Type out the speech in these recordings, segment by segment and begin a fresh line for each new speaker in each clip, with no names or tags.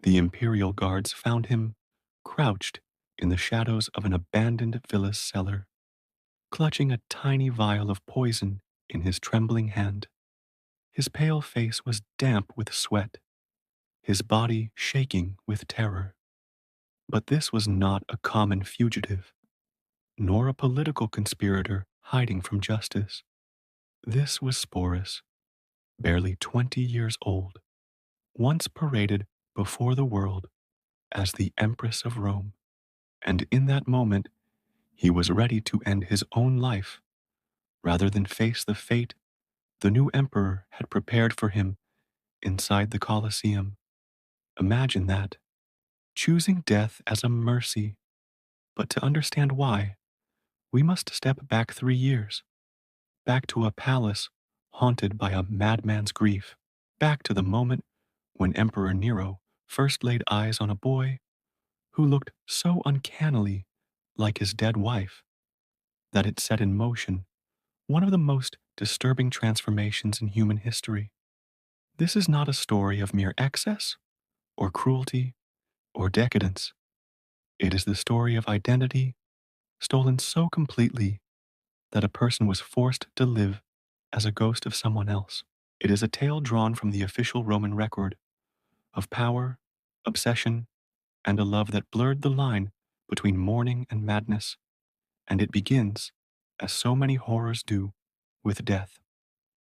The imperial guards found him crouched in the shadows of an abandoned villa's cellar, clutching a tiny vial of poison in his trembling hand. His pale face was damp with sweat, his body shaking with terror. But this was not a common fugitive, nor a political conspirator hiding from justice. This was Sporus, barely 20 years old, once paraded before the world as the Empress of Rome. And in that moment, he was ready to end his own life rather than face the fate the new emperor had prepared for him inside the Colosseum. Imagine that, choosing death as a mercy. But to understand why, we must step back 3 years, back to a palace haunted by a madman's grief, back to the moment when Emperor Nero first laid eyes on a boy who looked so uncannily like his dead wife that it set in motion one of the most disturbing transformations in human history. This is not a story of mere excess or cruelty or decadence. It is the story of identity stolen so completely that a person was forced to live as a ghost of someone else. It is a tale drawn from the official Roman record of power, obsession, and a love that blurred the line between mourning and madness, and it begins, as so many horrors do, with death.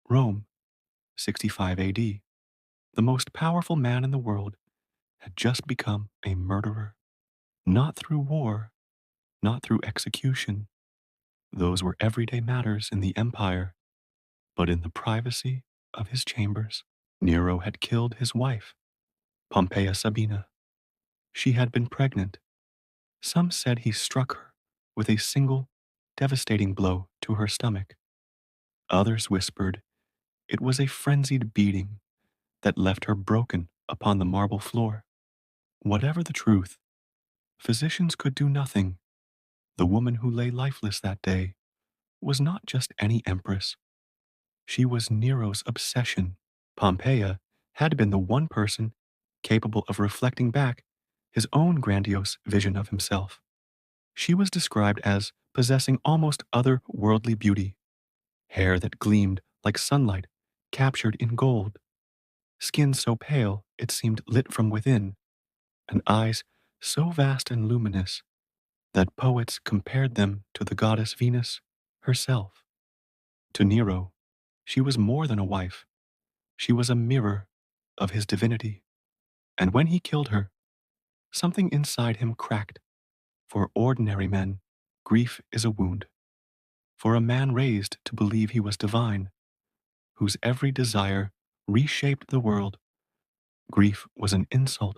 Rome, 65 AD. The most powerful man in the world had just become a murderer, not through war, not through execution. Those were everyday matters in the empire, but in the privacy of his chambers. Nero had killed his wife, Pompeia Sabina. She had been pregnant. Some said he struck her with a single, devastating blow to her stomach. Others whispered it was a frenzied beating that left her broken upon the marble floor. Whatever the truth, physicians could do nothing. The woman who lay lifeless that day was not just any empress. She was Nero's obsession. Pompeia had been the one person capable of reflecting back his own grandiose vision of himself. She was described as possessing almost otherworldly beauty, hair that gleamed like sunlight captured in gold, skin so pale it seemed lit from within, and eyes so vast and luminous that poets compared them to the goddess Venus herself. To Nero, she was more than a wife. She was a mirror of his divinity. And when he killed her, something inside him cracked. For ordinary men, grief is a wound. For a man raised to believe he was divine, whose every desire reshaped the world, grief was an insult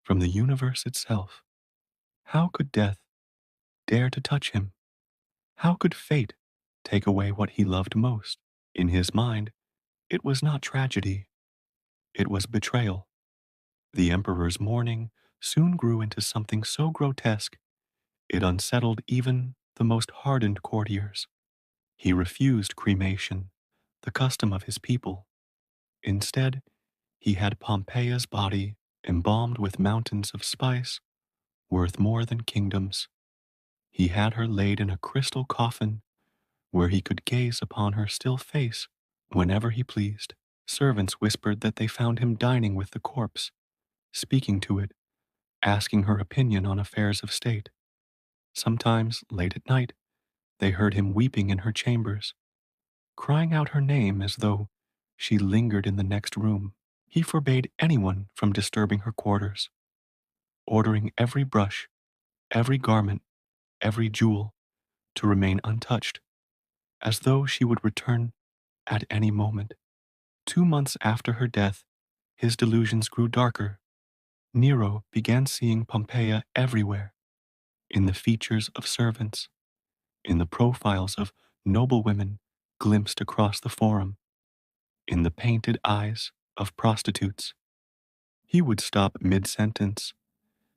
from the universe itself. How could death dare to touch him? How could fate take away what he loved most? In his mind, it was not tragedy, it was betrayal. The emperor's mourning soon grew into something so grotesque it unsettled even the most hardened courtiers. He refused cremation, the custom of his people. Instead, he had Pompeia's body embalmed with mountains of spice worth more than kingdoms. He had her laid in a crystal coffin where he could gaze upon her still face whenever he pleased. Servants whispered that they found him dining with the corpse, speaking to it, asking her opinion on affairs of state. Sometimes, late at night, they heard him weeping in her chambers, crying out her name as though she lingered in the next room. He forbade anyone from disturbing her quarters, ordering every brush, every garment, every jewel to remain untouched, as though she would return at any moment. 2 months after her death, his delusions grew darker. Nero began seeing Pompeia everywhere, in the features of servants, in the profiles of noble women glimpsed across the forum, in the painted eyes of prostitutes. He would stop mid-sentence,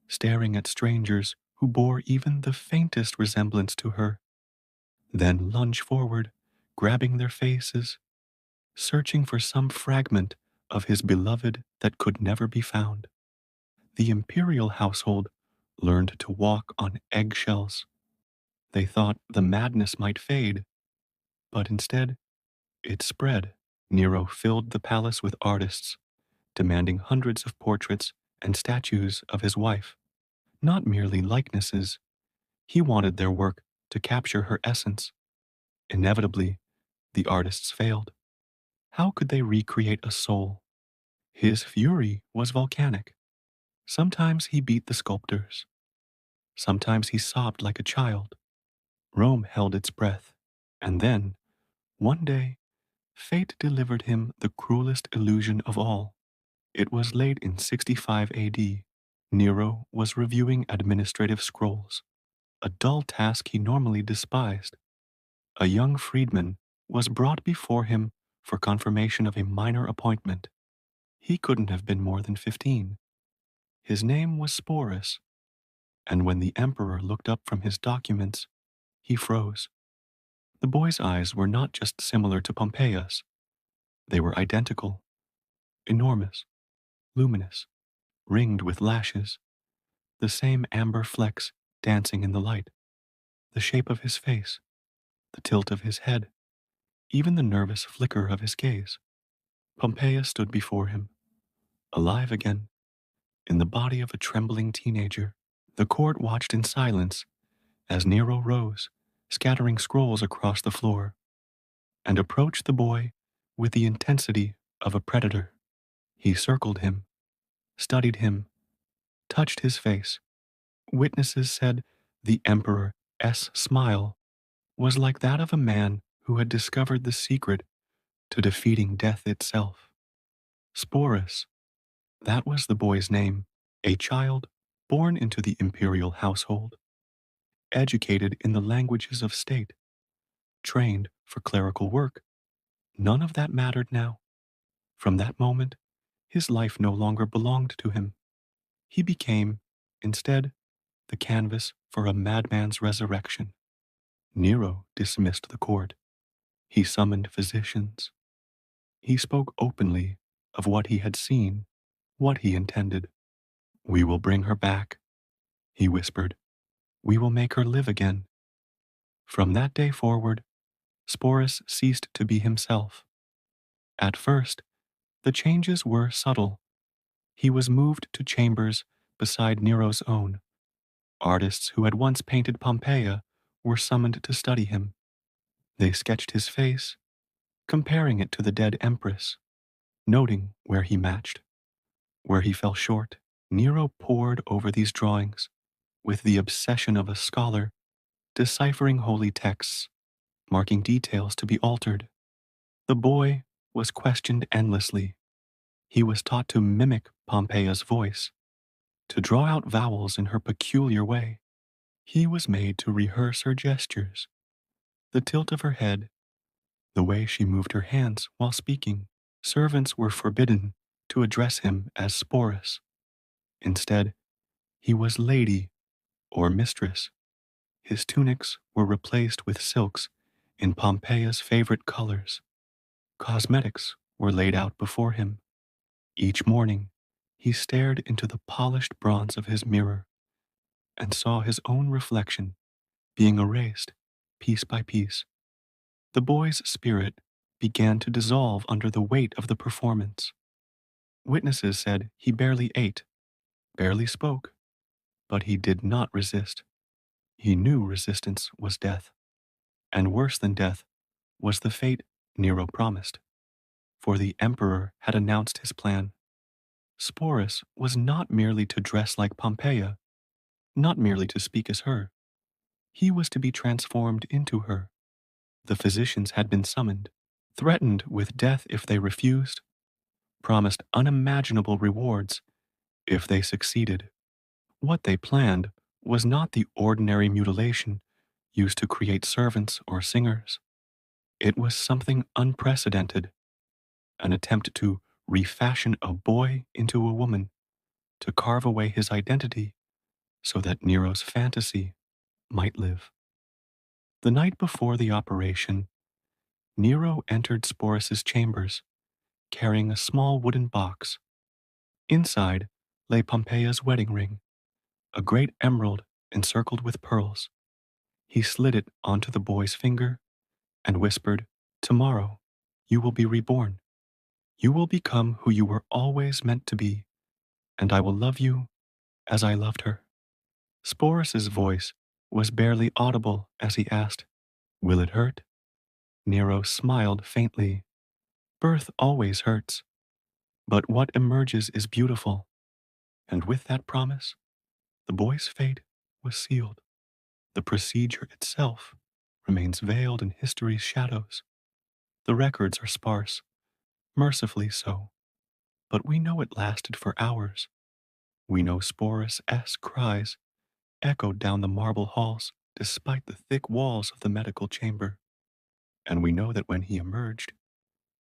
staring at strangers who bore even the faintest resemblance to her, then lunge forward, grabbing their faces, searching for some fragment of his beloved that could never be found. The imperial household learned to walk on eggshells. They thought the madness might fade, but instead it spread. Nero filled the palace with artists, demanding hundreds of portraits and statues of his wife, not merely likenesses. He wanted their work to capture her essence. Inevitably, the artists failed. How could they recreate a soul? His fury was volcanic. Sometimes he beat the sculptors. Sometimes he sobbed like a child. Rome held its breath. And then, one day, fate delivered him the cruelest illusion of all. It was late in 65 AD. Nero was reviewing administrative scrolls, a dull task he normally despised. A young freedman was brought before him for confirmation of a minor appointment. He couldn't have been more than 15. His name was Sporus, and when the emperor looked up from his documents, he froze. The boy's eyes were not just similar to Pompeia's, they were identical, enormous, luminous, ringed with lashes, the same amber flecks dancing in the light, the shape of his face, the tilt of his head, even the nervous flicker of his gaze. Pompeia stood before him, alive again, in the body of a trembling teenager. The court watched in silence as Nero rose, scattering scrolls across the floor, and approached the boy with the intensity of a predator. He circled him, studied him, touched his face. Witnesses said the emperor's smile was like that of a man who had discovered the secret to defeating death itself. Sporus, that was the boy's name, a child born into the imperial household, educated in the languages of state, trained for clerical work. None of that mattered now. From that moment, his life no longer belonged to him. He became, instead, the canvas for a madman's resurrection. Nero dismissed the court. He summoned physicians. He spoke openly of what he had seen, what he intended. "We will bring her back," he whispered. "We will make her live again." From that day forward, Sporus ceased to be himself. At first, the changes were subtle. He was moved to chambers beside Nero's own. Artists who had once painted Pompeia were summoned to study him. They sketched his face, comparing it to the dead empress, noting where he matched, where he fell short. Nero pored over these drawings with the obsession of a scholar, deciphering holy texts, marking details to be altered. The boy was questioned endlessly. He was taught to mimic Pompeia's voice, to draw out vowels in her peculiar way. He was made to rehearse her gestures, the tilt of her head, the way she moved her hands while speaking. Servants were forbidden to address him as Sporus. Instead, he was lady or mistress. His tunics were replaced with silks in Pompeia's favorite colors. Cosmetics were laid out before him. Each morning, he stared into the polished bronze of his mirror and saw his own reflection being erased piece by piece. The boy's spirit began to dissolve under the weight of the performance. Witnesses said he barely ate, barely spoke, but he did not resist. He knew resistance was death, and worse than death was the fate Nero promised, for the emperor had announced his plan. Sporus was not merely to dress like Pompeia, not merely to speak as her. He was to be transformed into her. The physicians had been summoned, threatened with death if they refused, promised unimaginable rewards if they succeeded. What they planned was not the ordinary mutilation used to create servants or singers. It was something unprecedented, an attempt to refashion a boy into a woman, to carve away his identity so that Nero's fantasy might live. The night before the operation, Nero entered Sporus's chambers, carrying a small wooden box. Inside lay Pompeia's wedding ring, a great emerald encircled with pearls. He slid it onto the boy's finger and whispered, "Tomorrow, you will be reborn. You will become who you were always meant to be, and I will love you as I loved her." Sporus's voice was barely audible as he asked, "Will it hurt?" Nero smiled faintly. "Birth always hurts, but what emerges is beautiful." And with that promise, the boy's fate was sealed. The procedure itself remains veiled in history's shadows. The records are sparse, mercifully so, but we know it lasted for hours. We know Sporus' cries echoed down the marble halls despite the thick walls of the medical chamber. And we know that when he emerged,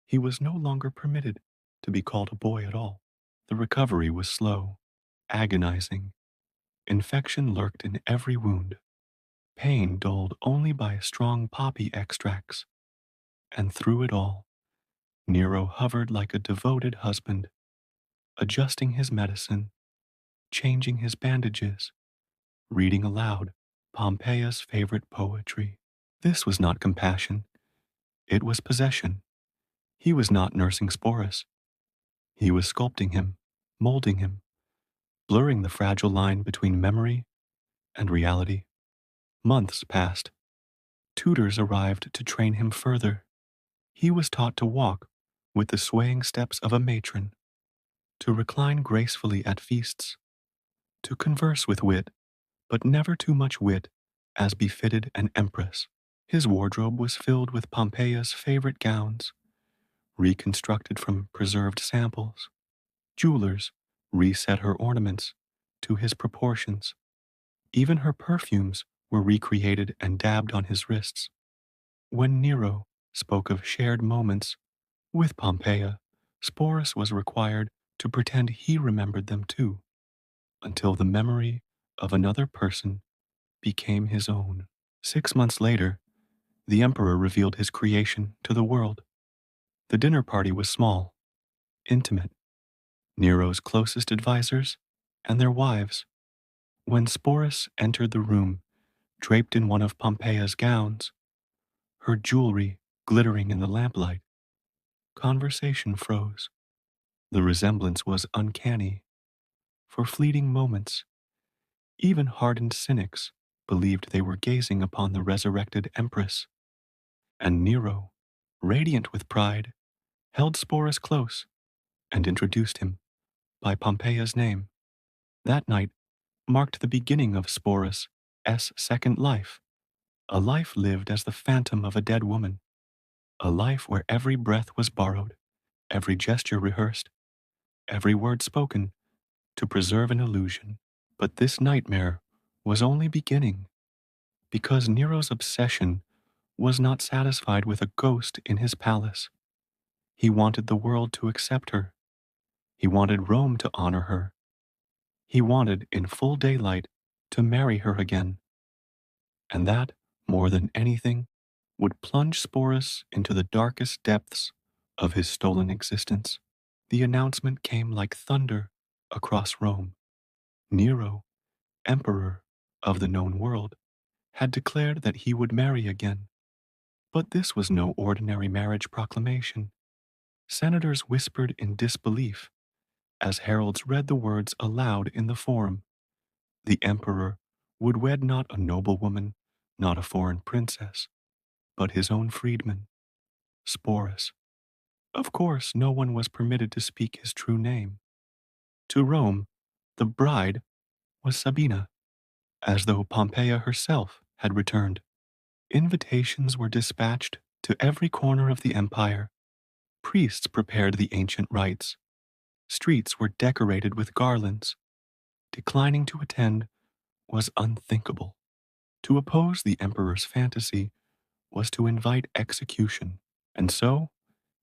he was no longer permitted to be called a boy at all. The recovery was slow, agonizing. Infection lurked in every wound, pain dulled only by strong poppy extracts. And through it all, Nero hovered like a devoted husband, adjusting his medicine, changing his bandages, reading aloud Pompeia's favorite poetry. This was not compassion, it was possession. He was not nursing Sporus. He was sculpting him, molding him, blurring the fragile line between memory and reality. Months passed. Tutors arrived to train him further. He was taught to walk with the swaying steps of a matron, to recline gracefully at feasts, to converse with wit, but never too much wit as befitted an empress. His wardrobe was filled with Pompeia's favorite gowns, reconstructed from preserved samples. Jewelers reset her ornaments to his proportions. Even her perfumes were recreated and dabbed on his wrists. When Nero spoke of shared moments with Pompeia, Sporus was required to pretend he remembered them too, until the memory of another person became his own. 6 months later, the emperor revealed his creation to the world. The dinner party was small, intimate. Nero's closest advisors and their wives. When Sporus entered the room, draped in one of Pompeia's gowns, her jewelry glittering in the lamplight, conversation froze. The resemblance was uncanny. For fleeting moments, even hardened cynics believed they were gazing upon the resurrected empress. And Nero, radiant with pride, held Sporus close and introduced him by Pompeia's name. That night marked the beginning of Sporus' second life, a life lived as the phantom of a dead woman, a life where every breath was borrowed, every gesture rehearsed, every word spoken to preserve an illusion. But this nightmare was only beginning, because Nero's obsession was not satisfied with a ghost in his palace. He wanted the world to accept her. He wanted Rome to honor her. He wanted, in full daylight, to marry her again. And that, more than anything, would plunge Sporus into the darkest depths of his stolen existence. The announcement came like thunder across Rome. Nero, emperor of the known world, had declared that he would marry again. But this was no ordinary marriage proclamation. Senators whispered in disbelief as heralds read the words aloud in the forum. The emperor would wed not a noblewoman, not a foreign princess, but his own freedman, Sporus. Of course, no one was permitted to speak his true name. To Rome, the bride was Sabina, as though Pompeia herself had returned. Invitations were dispatched to every corner of the empire. Priests prepared the ancient rites. Streets were decorated with garlands. Declining to attend was unthinkable. To oppose the emperor's fantasy was to invite execution. And so,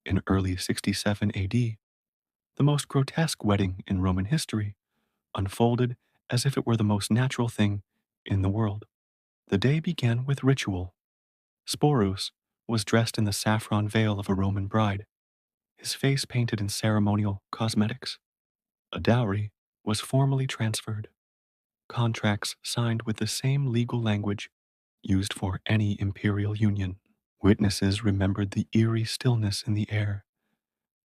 in early 67 AD, the most grotesque wedding in Roman history unfolded as if it were the most natural thing in the world. The day began with ritual. Sporus was dressed in the saffron veil of a Roman bride, his face painted in ceremonial cosmetics. A dowry was formally transferred, contracts signed with the same legal language used for any imperial union. Witnesses remembered the eerie stillness in the air,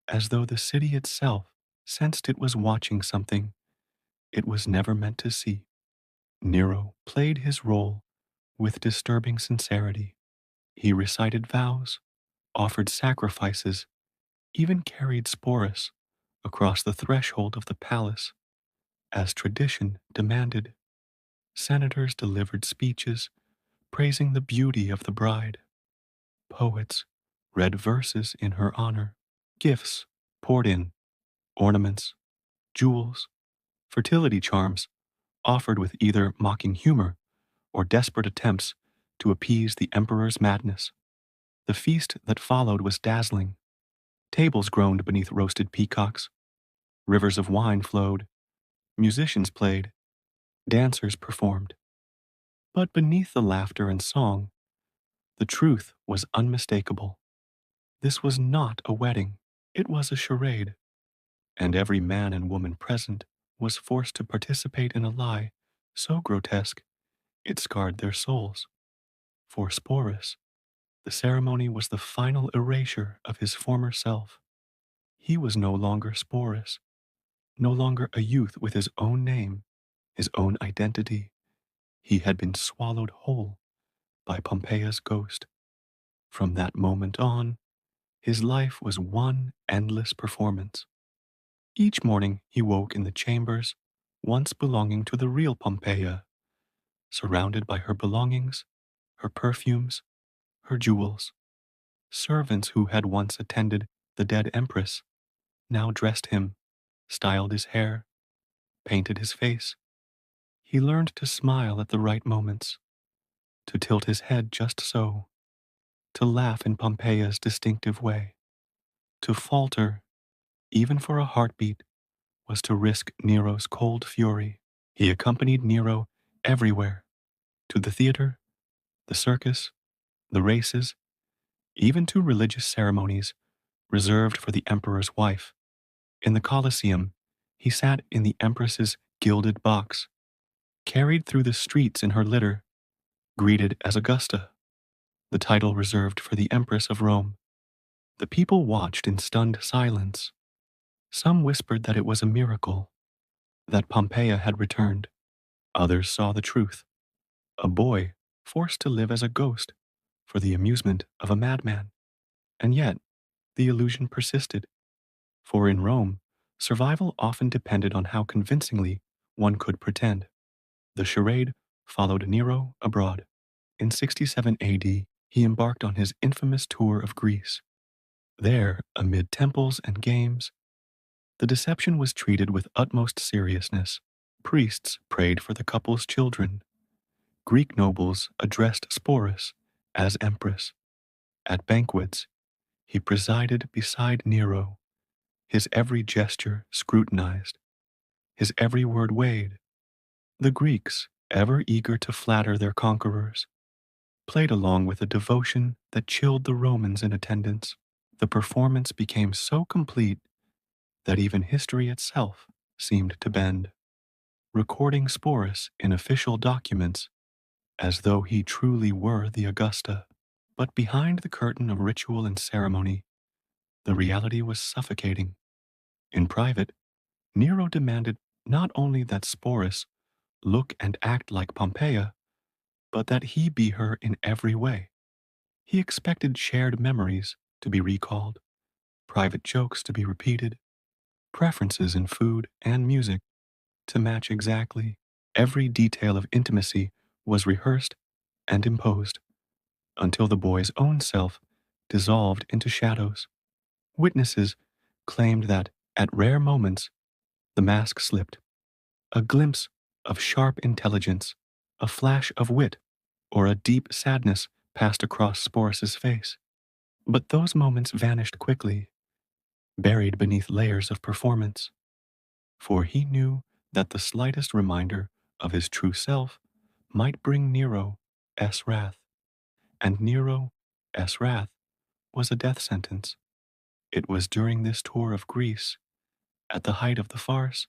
as though the city itself sensed it was watching something it was never meant to see. Nero played his role with disturbing sincerity. He recited vows, offered sacrifices, even carried Sporus across the threshold of the palace, as tradition demanded. Senators delivered speeches praising the beauty of the bride. Poets read verses in her honor. Gifts poured in, ornaments, jewels, fertility charms offered with either mocking humor or desperate attempts to appease the emperor's madness. The feast that followed was dazzling. Tables groaned beneath roasted peacocks, rivers of wine flowed, musicians played, dancers performed. But beneath the laughter and song, the truth was unmistakable. This was not a wedding, it was a charade, and every man and woman present was forced to participate in a lie so grotesque it scarred their souls. For Sporus, the ceremony was the final erasure of his former self. He was no longer Sporus, no longer a youth with his own name, his own identity. He had been swallowed whole by Pompeia's ghost. From that moment on, his life was one endless performance. Each morning he woke in the chambers once belonging to the real Pompeia, surrounded by her belongings, her perfumes, her jewels. Servants who had once attended the dead empress now dressed him, styled his hair, painted his face. He learned to smile at the right moments, to tilt his head just so, to laugh in Pompeia's distinctive way. To falter, even for a heartbeat, was to risk Nero's cold fury. He accompanied Nero everywhere, to the theater, the circus, the races, even to religious ceremonies reserved for the emperor's wife. In the Colosseum, he sat in the empress's gilded box, carried through the streets in her litter, greeted as Augusta, the title reserved for the Empress of Rome. The people watched in stunned silence. Some whispered that it was a miracle, that Pompeia had returned. Others saw the truth. A boy forced to live as a ghost for the amusement of a madman. And yet, the illusion persisted. For in Rome, survival often depended on how convincingly one could pretend. The charade followed Nero abroad. In 67 AD, he embarked on his infamous tour of Greece. There, amid temples and games, the deception was treated with utmost seriousness. Priests prayed for the couple's children. Greek nobles addressed Sporus as empress. At banquets, he presided beside Nero, his every gesture scrutinized, his every word weighed. The Greeks, ever eager to flatter their conquerors, played along with a devotion that chilled the Romans in attendance. The performance became so complete that even history itself seemed to bend, recording Sporus in official documents as though he truly were the Augusta. But behind the curtain of ritual and ceremony, the reality was suffocating. In private, Nero demanded not only that Sporus look and act like Pompeia, but that he be her in every way. He expected shared memories to be recalled, private jokes to be repeated, preferences in food and music to match exactly. Every detail of intimacy was rehearsed and imposed until the boy's own self dissolved into shadows. Witnesses claimed that, at rare moments, the mask slipped. A glimpse of sharp intelligence, a flash of wit, or a deep sadness passed across Sporus's face. But those moments vanished quickly, buried beneath layers of performance, for he knew that the slightest reminder of his true self might bring Nero's wrath, and Nero's wrath was a death sentence. It was during this tour of Greece, at the height of the farce,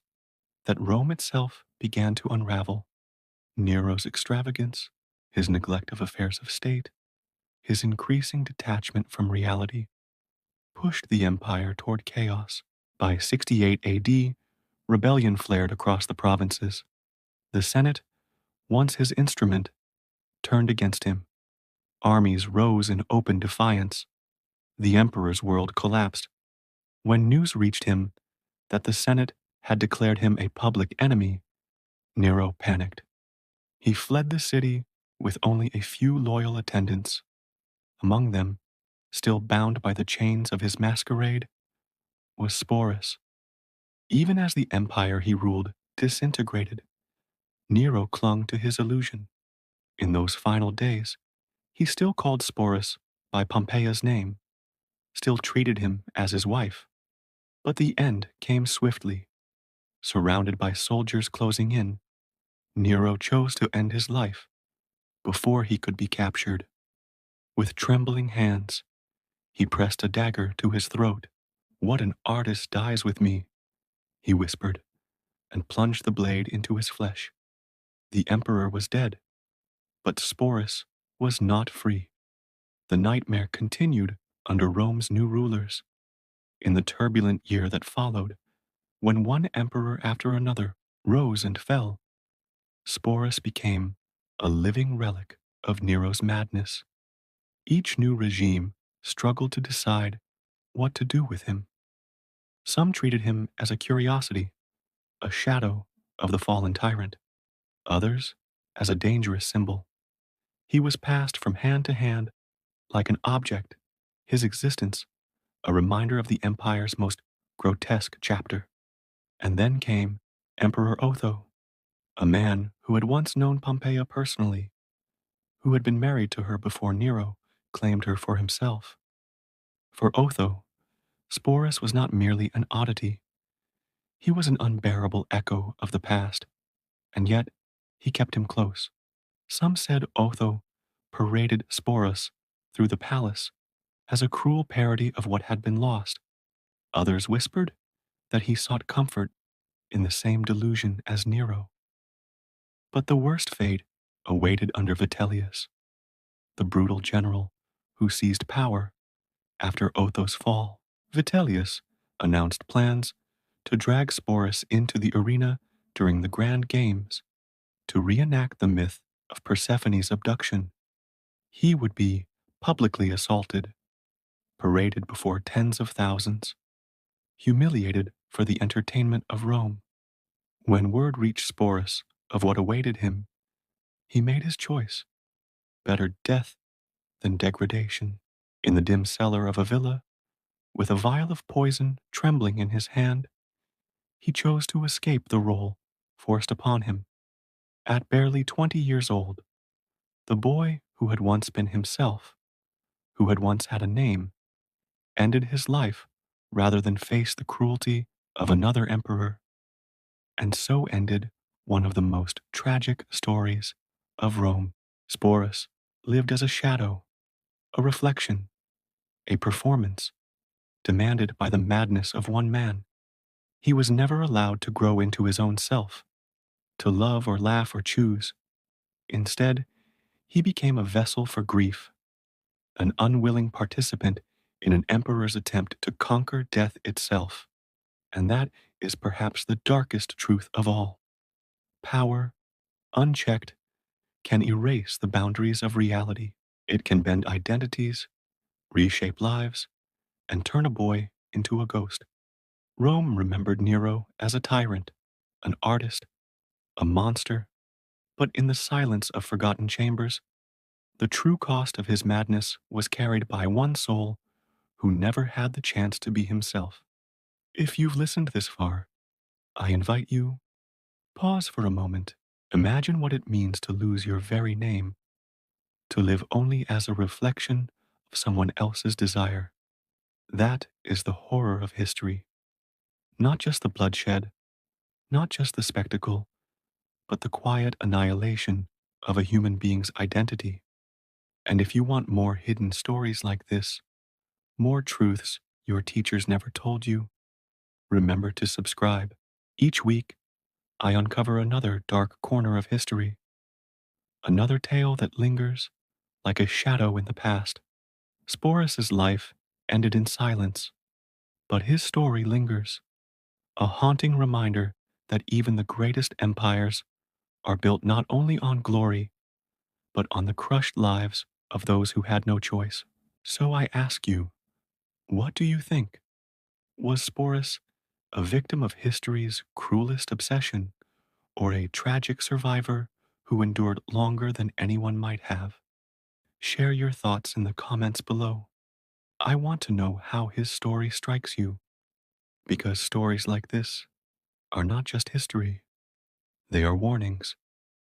that Rome itself began to unravel. Nero's extravagance, his neglect of affairs of state, his increasing detachment from reality pushed the empire toward chaos. By 68 AD, rebellion flared across the provinces. The Senate, once his instrument, turned against him. Armies rose in open defiance. The emperor's world collapsed. When news reached him that the Senate had declared him a public enemy, Nero panicked. He fled the city with only a few loyal attendants. Among them, still bound by the chains of his masquerade, was Sporus. Even as the empire he ruled disintegrated, Nero clung to his illusion. In those final days, he still called Sporus by Pompeia's name, still treated him as his wife. But the end came swiftly. Surrounded by soldiers closing in, Nero chose to end his life before he could be captured. With trembling hands, he pressed a dagger to his throat. "What an artist dies with me," he whispered, and plunged the blade into his flesh. The emperor was dead, but Sporus was not free. The nightmare continued under Rome's new rulers. In the turbulent year that followed, when one emperor after another rose and fell, Sporus became a living relic of Nero's madness. Each new regime struggled to decide what to do with him. Some treated him as a curiosity, a shadow of the fallen tyrant. Others as a dangerous symbol. He was passed from hand to hand like an object, his existence a reminder of the empire's most grotesque chapter. And then came Emperor Otho, a man who had once known Pompeia personally, who had been married to her before Nero claimed her for himself. For Otho, Sporus was not merely an oddity. He was an unbearable echo of the past, and yet he kept him close. Some said Otho paraded Sporus through the palace as a cruel parody of what had been lost. Others whispered that he sought comfort in the same delusion as Nero. But the worst fate awaited under Vitellius, the brutal general who seized power after Otho's fall. Vitellius announced plans to drag Sporus into the arena during the Grand Games to reenact the myth of Persephone's abduction. He would be publicly assaulted, paraded before tens of thousands, humiliated for the entertainment of Rome. When word reached Sporus of what awaited him, he made his choice. Better death than degradation. In the dim cellar of a villa, with a vial of poison trembling in his hand, he chose to escape the role forced upon him. At barely 20 years old, the boy who had once been himself, who had once had a name, ended his life rather than face the cruelty of another emperor. And so ended one of the most tragic stories of Rome. Sporus lived as a shadow, a reflection, a performance demanded by the madness of one man. He was never allowed to grow into his own self, to love or laugh or choose. Instead, he became a vessel for grief, an unwilling participant in an emperor's attempt to conquer death itself. And that is perhaps the darkest truth of all. Power, unchecked, can erase the boundaries of reality. It can bend identities, reshape lives, and turn a boy into a ghost. Rome remembered Nero as a tyrant, an artist, a monster, but in the silence of forgotten chambers, the true cost of his madness was carried by one soul who never had the chance to be himself. If you've listened this far, I invite you, pause for a moment. Imagine what it means to lose your very name, to live only as a reflection of someone else's desire. That is the horror of history. Not just the bloodshed, not just the spectacle, but the quiet annihilation of a human being's identity. And if you want more hidden stories like this, more truths your teachers never told you, remember to subscribe. Each week, I uncover another dark corner of history, another tale that lingers like a shadow in the past. Sporus's life ended in silence, but his story lingers, a haunting reminder that even the greatest empires are built not only on glory, but on the crushed lives of those who had no choice. So I ask you, what do you think? Was Sporus a victim of history's cruelest obsession, or a tragic survivor who endured longer than anyone might have? Share your thoughts in the comments below. I want to know how his story strikes you, because stories like this are not just history, they are warnings.